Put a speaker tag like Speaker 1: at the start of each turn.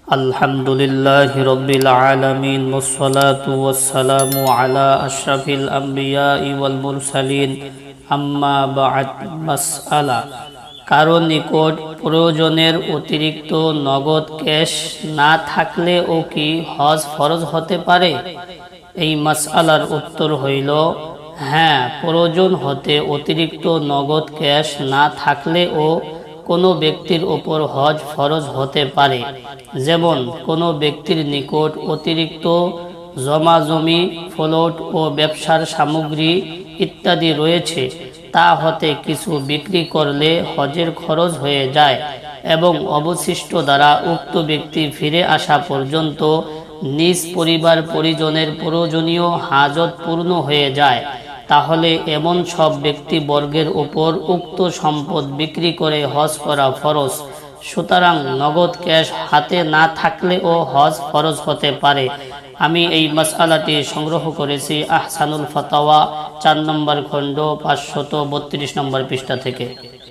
Speaker 1: আলহামদুলিল্লাহি রাব্বিল আলামিন ওয়াসসালাতু ওয়াসসালামু আলা আশরাফিল আমবিয়াই ওয়াল মুরসালিন আম্মা বা'দ। মাসআলা, কারো নিকট প্রয়োজনের অতিরিক্ত নগদ ক্যাশ না থাকলেও কি হজ ফরজ হতে পারে? এই মাসআলার উত্তর হইল হ্যাঁ, প্রয়োজন হতে অতিরিক্ত নগদ ক্যাশ না থাকলেও কোনো ব্যক্তির উপর হজ ফরজ হতে পারে। যেমন কোনো ব্যক্তির নিকট অতিরিক্ত জমি, ফ্লট ও ব্যবসার সামগ্রী ইত্যাদি রয়েছে, তা হতে কিছু বিক্রি করলে হজের খরচ হয়ে যায় এবং অবশিষ্ট দ্বারা উক্ত ব্যক্তি ফিরে আসা পর্যন্ত নিজ পরিবার পরিজনের প্রয়োজনীয় হাজত পূর্ণ হয়ে যায়। তাহলে এমন সব ব্যক্তি বর্গের উপর উক্ত সম্পদ বিক্রি করে হজ করা ফরজ। সুতরাং নগদ ক্যাশ হাতে না থাকলেও হজ ফরজ হতে পারে। আমি এই মাসআলাটি সংগ্রহ করেছি আহসানুল ফাতাওয়া 4 নম্বর খণ্ড 532 নম্বর পৃষ্ঠা থেকে।